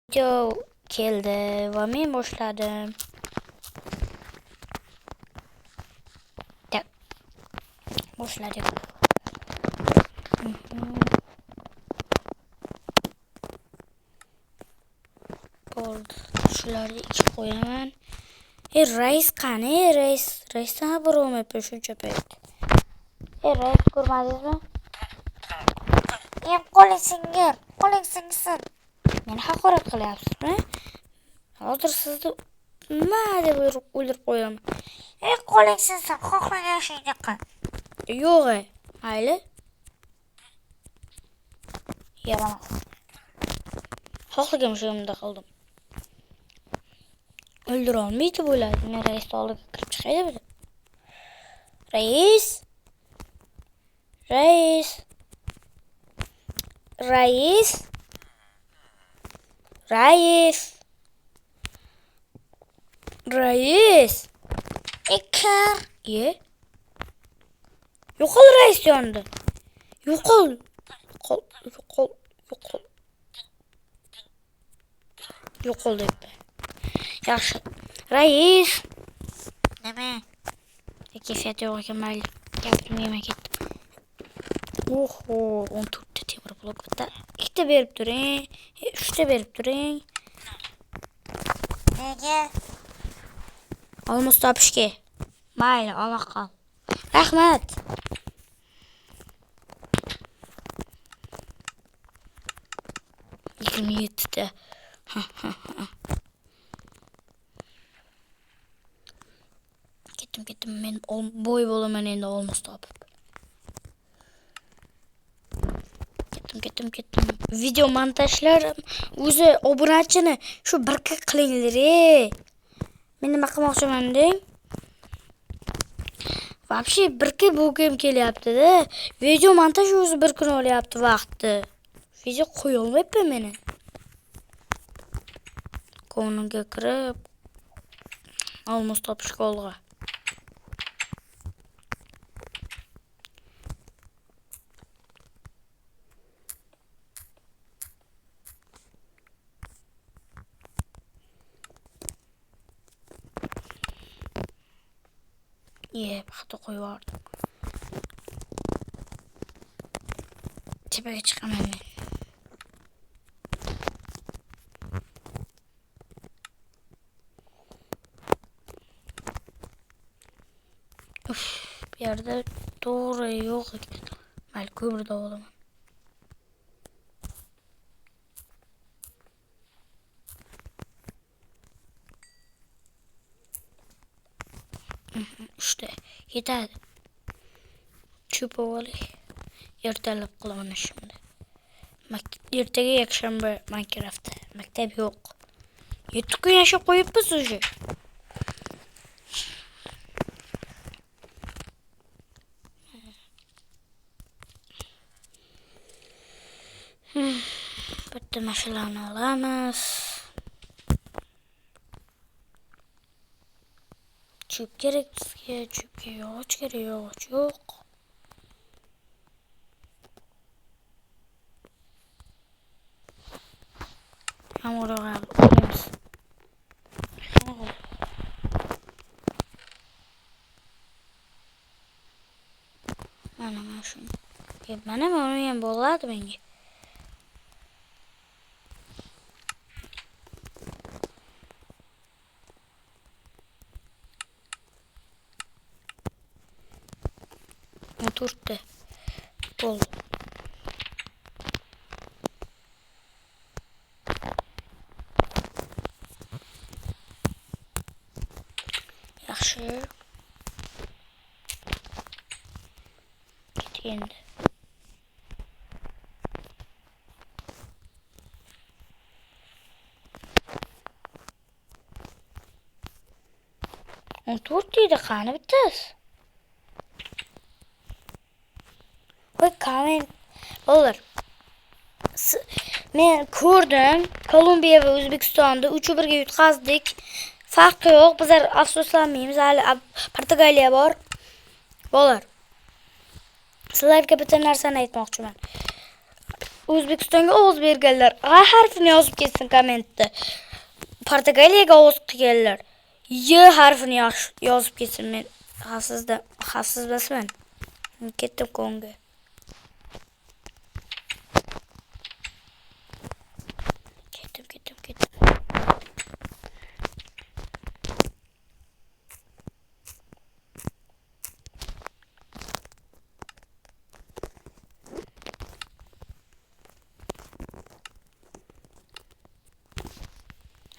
Video keldi va men boshladim. Tak. Boshladik. Bo'ldi. Shularni ichib qo'yaman. Rais qani? Raisdan xabar olmayapman shuncha payt. Rais ko'rmadingizmi? Qo'ling sinsin. Meni haqorat qilyapsizmi? Hozir sizni nima deb o'ldirib qo'yaman. Qo'ling sinsin, xohlagan ishingni qil. Yo'q, mayli. Yaramas. Xohlagan ishimni qildim. O'ldira olmaydi bo'ladi. Men raisni oldiga kirib chiqay deb. Rais. Kir. Yo'qol rais yonida. Yo'qol. Yo'qol debdi. Yaxshi. Rais. Nima? Kayfiyat yo'q ekan, mayli. Gapimni yemay ketdim. Oho, 14 ta temir blok bitta. 2 ta berib turing. 3 ta berib turing. Nega? Olmos topishga. Mayli, ola qol. Rahmat. Yettita. Ketdim. Men bo'y bo'laman endi olmos topib. Ketdim. Video montajlar o'zi obunachini shu birga qilinglar. Men nima qilmoqchiman deng? Вообще birga bo'lgim kelyapti-da. Video montaj o'zi bir kun olyapti vaqtni. Video qo'ya olmayapman meni. Konunga kirib olmos topishga olg'a. Paxta qo'yib yubordim. Tepaga chiqaman men. Bu yerda to'g'ri yo'q ekan. Mayli, ko'mirda olaman. İşte yetadi. Cho'pib oling. Ertalab qilaman şimdi. Ertaga yakshanba Minecraftda. Maktab yo'q. 7 kun yashab qo'yibmiz уже. Bitta mashinani olamiz. Çöp gerek bizga, çöpga yog'och kerak, yog'och yo'q. Yağmur olamiz. Mana shuni. Mana uni ham bo'ladi menga. Turttu. Bol. Yaxshi. Ketdi. On turtdi qani bittasi. Comment olur. Men ko'rdim, Kolumbiya va O'zbekistonda 3-1 ga yutqazdik. Farqi yo'q, bizlar afsuslanmaymiz. Hali Portugaliya bor. Bo'lar. Sizlarga bitta narsani aytmoqchiman. O'zbekistonga ovoz berganlar A harfini yozib ketsin kommentda. Portugaliyaga ovoz qilganlar Y harfini yozib ketsin. Men xavfsizmasman. Ketdim Kongo. Ketdim.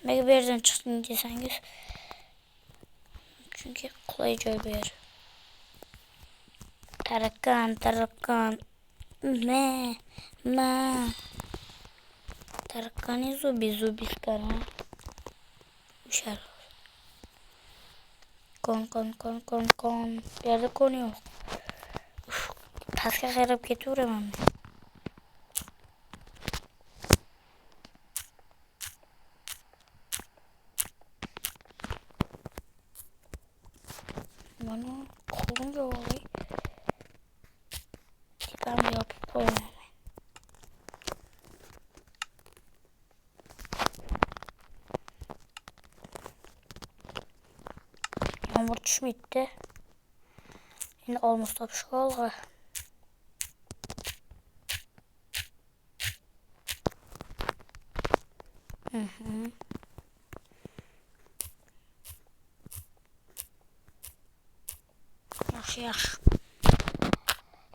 Belki bir yerden çıktın deseniz. Çünkü kolay bir yer. Tarakan. Me. Tarakan zubi skara. Uşar. Kon. Bir yerde konu yok. Taska kayırıp getiriyorum ben. Bana kolunca olayı. Ben yapıp koyamam. Yağmur düşmedi. Yine almost yapışık oldu. Yaxşı.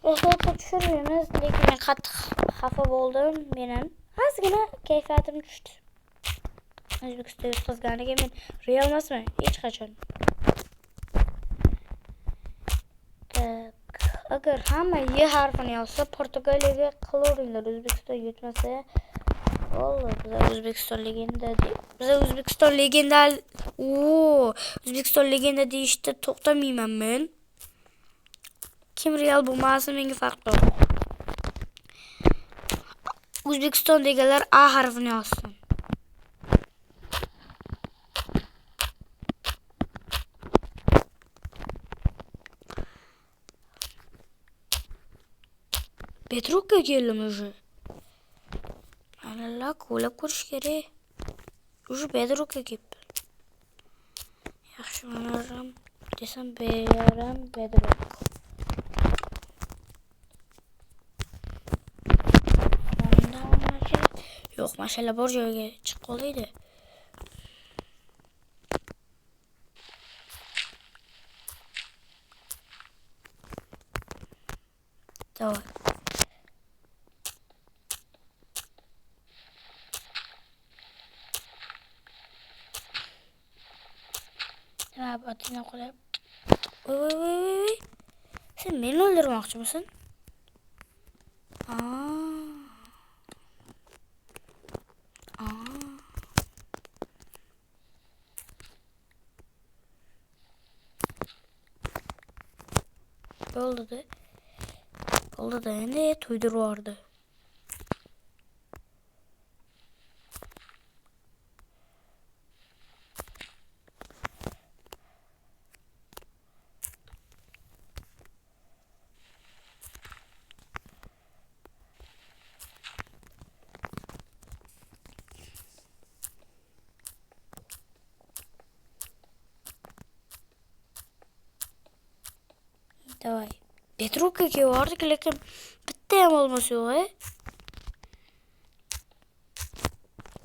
Ehliyatı düşürmüyoruz. Lekin ben qattiq xafa bo'ldim. Menim ozgina kayfiyatim tushdi. O'zbekistonga yutqazganiga men real emasman hech qachon. Agar hamma Y harfini yozsa Portugaliyaga qilaveringlar. O'zbekiston yutmasa Vallahi bize O'zbekiston legenda deyishda to'xtamayman men. Kim real bo'lmasa menga farq yo'q. O'zbekiston deganlar A harfini yozsin. Petrokka keldim уже. Allah ko'lab ko'rish kerak. Уже Petrokka kelibdi. Yaxshi manaram desam beram Petrok. Yo'q, mashalla bor joyga chiqib qolaydi. Давай. Tamam, atına koyayım. Oy. Sen beni öldürmek mısın? Oldu da ne tuydur vardı. Давай. Petrokka ki vardı ki lekin bitta ham olması yok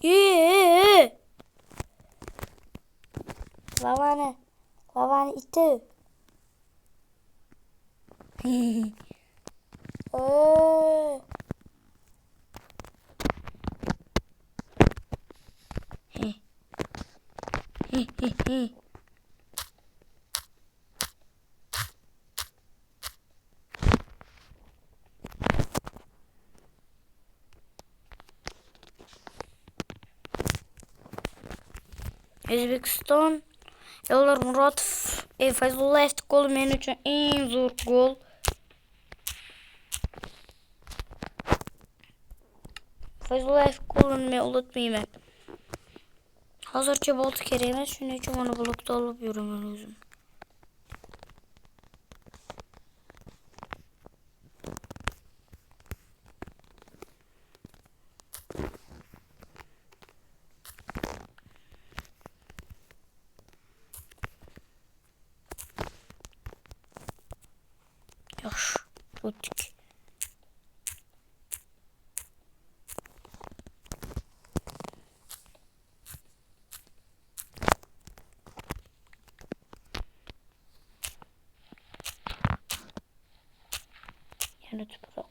he. Lavani iti. Özbekistan Eldar Muratov Fayzullayev golü benim için en zor gol. Fayzullayev golünü ben unutmayayım. Hazırca boltu kereğimiz şunun için onu blokta alıp yürümem özüm. Yaxşı. Ötdük. Yani toprak.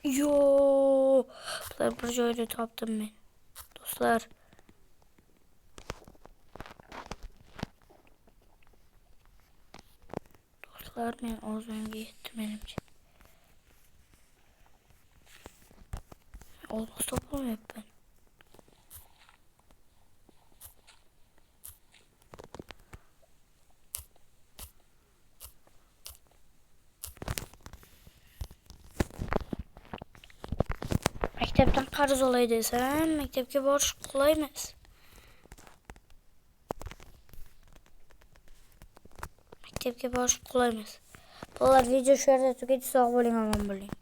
Yo, bunlar bir joyda tapdım ben. Dostlar. Dostlar ben az önce yettim benimce. Olmaz toplam hep ben. Mektepten qarz olay desem, mektepke borç kolay emas. Mektepke borç kolay emas. Bolalar video şu yerda tugaydi, sog' bo'ling, omon bo'ling.